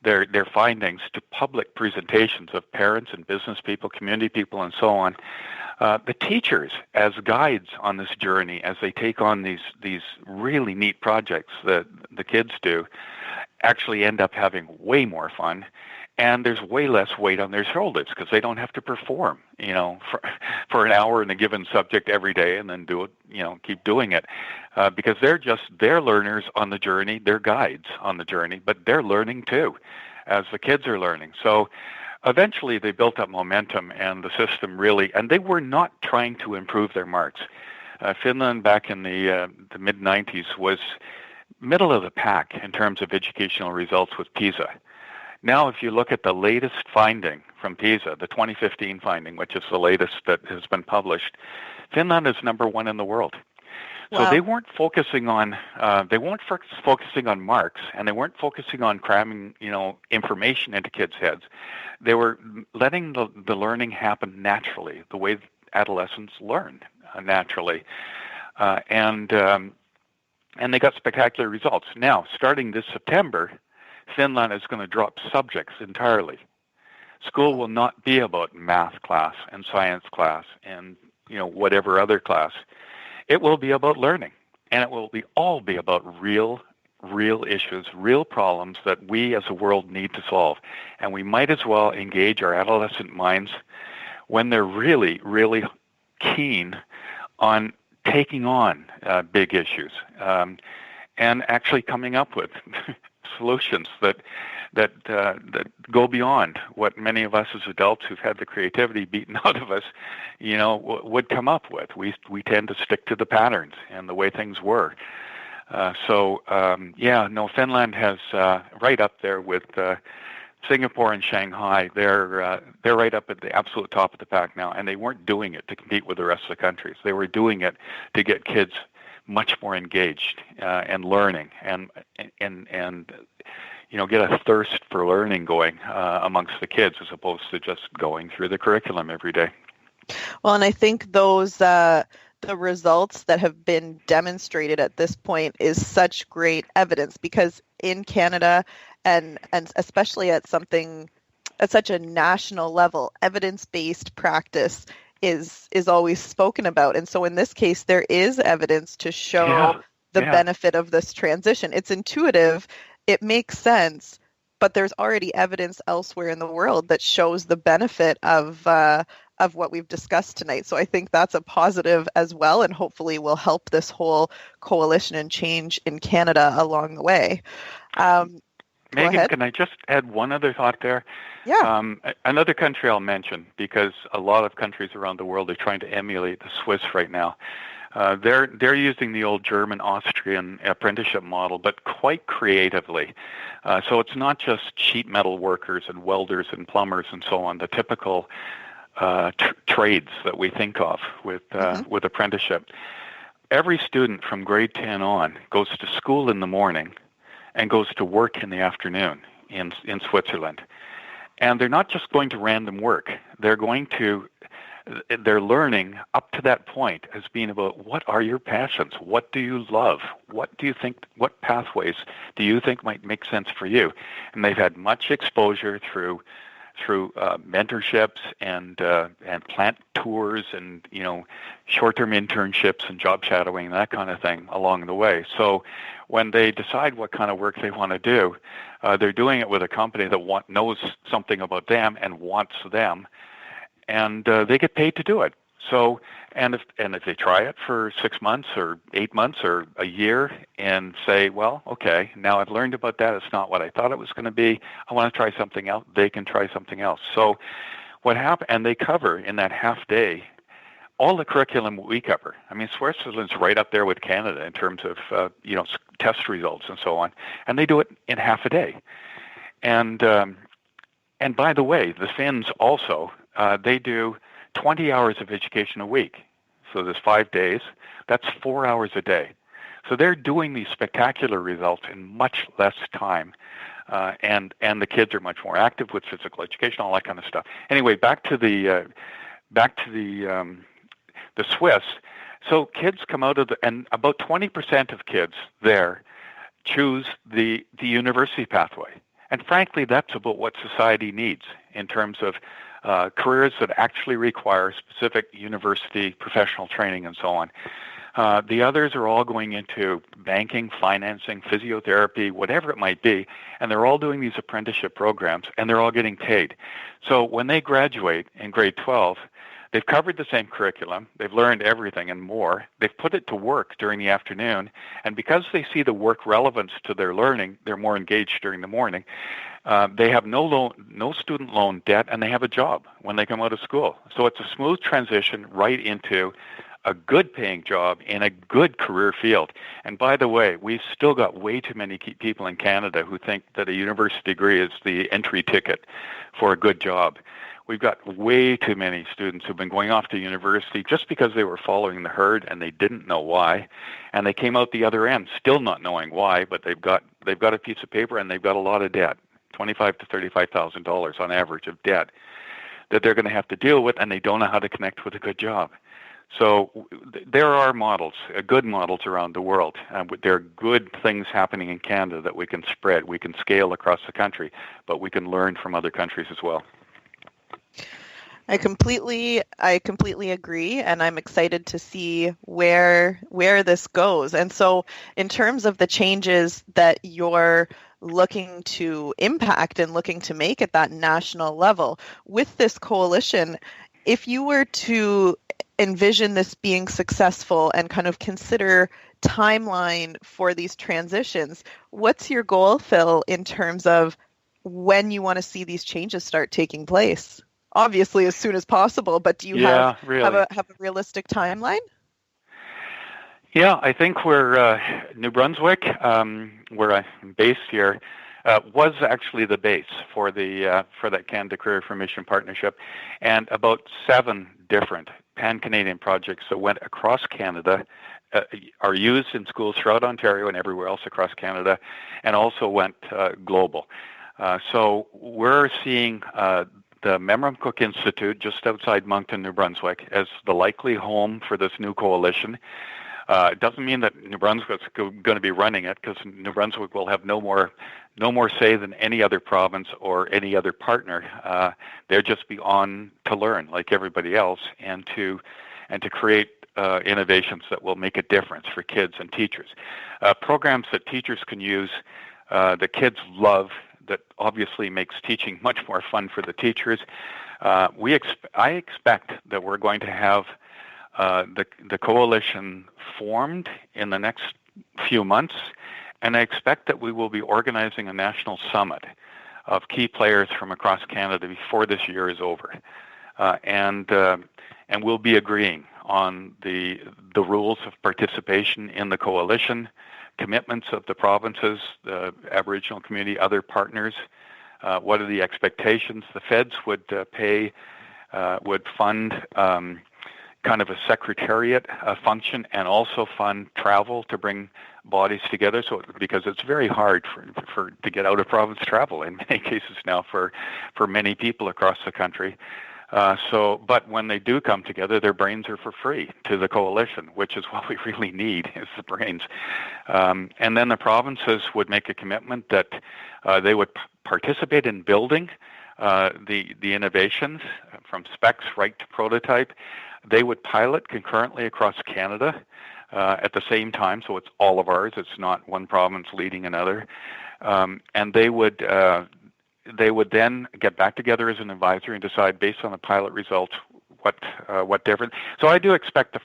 their findings to public presentations of parents and business people, community people, and so on. The teachers, as guides on this journey, as they take on these really neat projects that the kids do, actually end up having way more fun. And there's way less weight on their shoulders because they don't have to perform, for an hour in a given subject every day and then do it, keep doing it, because they're learners on the journey, they're guides on the journey, but they're learning too, as the kids are learning. So eventually they built up momentum, and the system and they were not trying to improve their marks. Finland back in the mid-90s was middle of the pack in terms of educational results with PISA. Now, if you look at the latest finding from PISA, the 2015 finding, which is the latest that has been published, Finland is number one in the world. Wow. So they weren't focusing on focusing on marks, and they weren't focusing on cramming information into kids' heads. They were letting the learning happen naturally, the way adolescents learn naturally, and they got spectacular results. Now, starting this September, Finland is going to drop subjects entirely. School will not be about math class and science class and whatever other class. It will be about learning, and it will all be about real issues, real problems that we as a world need to solve. And we might as well engage our adolescent minds when they're really, really keen on taking on big issues and actually coming up with solutions that go beyond what many of us as adults who've had the creativity beaten out of us, would come up with. We tend to stick to the patterns and the way things were. Finland has right up there with Singapore and Shanghai. They're right up at the absolute top of the pack now, and they weren't doing it to compete with the rest of the countries. They were doing it to get kids much more engaged and learning and get a thirst for learning going amongst the kids as opposed to just going through the curriculum every day. Well, and I think those the results that have been demonstrated at this point is such great evidence, because in Canada and especially at such a national level, evidence-based practice is always spoken about. And so in this case, there is evidence to show the benefit of this transition. It's intuitive, it makes sense, but there's already evidence elsewhere in the world that shows the benefit of what we've discussed tonight. So I think that's a positive as well, and hopefully will help this whole coalition and change in Canada along the way. Megan, can I just add one other thought there? Yeah. Another country I'll mention, because a lot of countries around the world are trying to emulate the Swiss right now. They're using the old German-Austrian apprenticeship model, but quite creatively. So it's not just sheet metal workers and welders and plumbers and so on, the typical trades that we think of with apprenticeship. Every student from grade 10 on goes to school in the morning and goes to work in the afternoon in Switzerland. And they're not just going to random work. They're learning up to that point as being about, what are your passions? What do you love? What pathways do you think might make sense for you? And they've had much exposure through mentorships and plant tours and short-term internships and job shadowing, that kind of thing along the way. So when they decide what kind of work they want to do, they're doing it with a company that knows something about them and wants them, and they get paid to do it. So, and if they try it for 6 months or 8 months or a year and say, well, okay, now I've learned about that, it's not what I thought it was going to be, I want to try something else, they can try something else. So what happened, and they cover in that half day all the curriculum we cover. I mean, Switzerland's right up there with Canada in terms of test results and so on, and they do it in half a day. And by the way, the Finns also, they do 20 hours of education a week. So there's 5 days. That's 4 hours a day. So they're doing these spectacular results in much less time. And the kids are much more active with physical education, all that kind of stuff. Anyway, back to the Swiss. So kids come out of and about 20% of kids there choose the university pathway. And frankly, that's about what society needs in terms of careers that actually require specific university professional training and so on. The others are all going into banking, financing, physiotherapy, whatever it might be, and they're all doing these apprenticeship programs, and they're all getting paid. So when they graduate in grade 12, they've covered the same curriculum, they've learned everything and more, they've put it to work during the afternoon, and because they see the work relevance to their learning, they're more engaged during the morning. They have no student loan debt, and they have a job when they come out of school. So it's a smooth transition right into a good paying job in a good career field. And by the way, we've still got way too many people in Canada who think that a university degree is the entry ticket for a good job. We've got way too many students who've been going off to university just because they were following the herd and they didn't know why, and they came out the other end still not knowing why, but they've got a piece of paper and they've got a lot of debt, $25,000 to $35,000 on average of debt that they're going to have to deal with, and they don't know how to connect with a good job. So there are models, good models around the world. There are good things happening in Canada that we can spread. We can scale across the country, but we can learn from other countries as well. I completely agree, and I'm excited to see where this goes. And so in terms of the changes that you're looking to impact and looking to make at that national level with this coalition, if you were to envision this being successful and kind of consider timeline for these transitions, what's your goal, Phil, in terms of when you want to see these changes start taking place? Obviously, as soon as possible, but do you have a realistic timeline? Yeah, I think we're New Brunswick, where I'm based here, was actually the base for that Canada Career Information Partnership, and about 7 different pan-Canadian projects that went across Canada are used in schools throughout Ontario and everywhere else across Canada, and also went global. So we're seeing the Memram Cook Institute just outside Moncton, New Brunswick, as the likely home for this new coalition. It doesn't mean that New Brunswick's going to be running it, because New Brunswick will have no more say than any other province or any other partner. They'll just be on to learn like everybody else, and to create innovations that will make a difference for kids and teachers. Programs that teachers can use, that kids love, that obviously makes teaching much more fun for the teachers. I expect that we're going to have the coalition formed in the next few months, and I expect that we will be organizing a national summit of key players from across Canada before this year is over, and we'll be agreeing on the rules of participation in the coalition, commitments of the provinces, the Aboriginal community, other partners. What are the expectations? The feds would fund kind of a secretariat function, and also fund travel to bring bodies together. So because it's very hard to get out of province travel in many cases now for many people across the country. But when they do come together, their brains are for free to the coalition, which is what we really need, is the brains. And then the provinces would make a commitment that they would participate in building the innovations from specs right to prototype. They would pilot concurrently across Canada at the same time, so it's all of ours. It's not one province leading another. And they would then get back together as an advisory and decide based on the pilot results what different. So I do expect the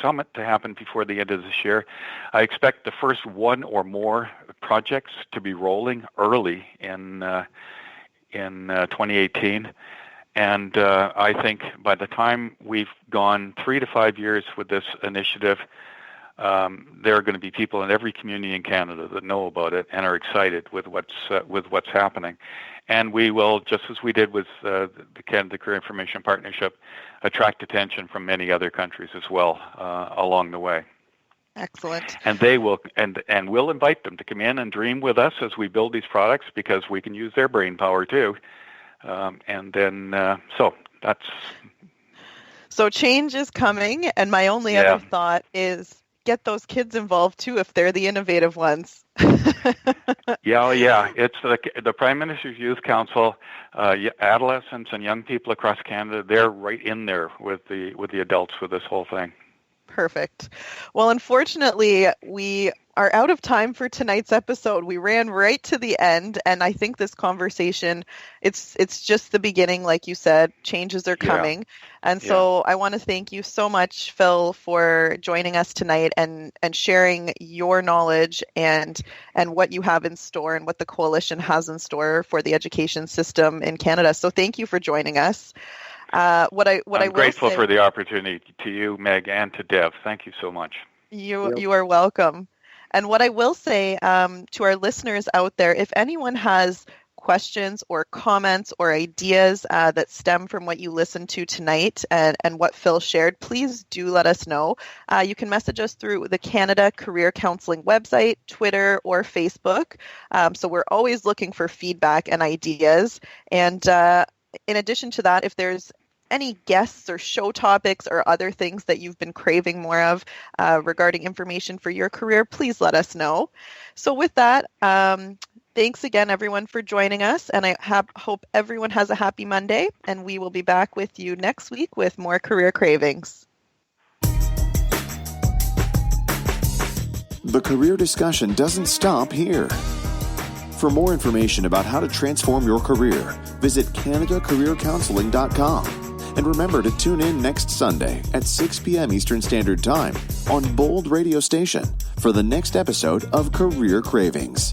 summit to happen before the end of this year. I expect the first one or more projects to be rolling early in 2018. And I think by the time we've gone 3 to 5 years with this initiative, there are going to be people in every community in Canada that know about it and are excited with what's happening. And we will, just as we did with the Canada Career Information Partnership, attract attention from many other countries as well along the way. Excellent. And they will, and we'll invite them to come in and dream with us as we build these products, because we can use their brain power too. And then, so that's. So change is coming, and my only other thought is get those kids involved too if they're the innovative ones. Yeah. It's the Prime Minister's Youth Council, adolescents and young people across Canada. They're right in there with the adults with this whole thing. Perfect. Well, unfortunately, we are out of time for tonight's episode. We ran right to the end, and I think this conversation, it's just the beginning, like you said. Changes are coming. Yeah. And so I want to thank you so much, Phil, for joining us tonight and sharing your knowledge and what you have in store and what the coalition has in store for the education system in Canada. So thank you for joining us. I'm grateful for the opportunity to you, Meg, and to Dev. Thank you so much. You are welcome. And what I will say to our listeners out there, if anyone has questions or comments or ideas that stem from what you listened to tonight and what Phil shared, please do let us know. You can message us through the Canada Career Counseling website, Twitter, or Facebook. So we're always looking for feedback and ideas. And in addition to that, if there's any guests or show topics or other things that you've been craving more of regarding information for your career, please let us know. So with that, thanks again, everyone, for joining us. And I hope everyone has a happy Monday. And we will be back with you next week with more Career Cravings. The career discussion doesn't stop here. For more information about how to transform your career, visit CanadaCareerCounseling.com. And remember to tune in next Sunday at 6 p.m. Eastern Standard Time on Bold Radio Station for the next episode of Career Cravings.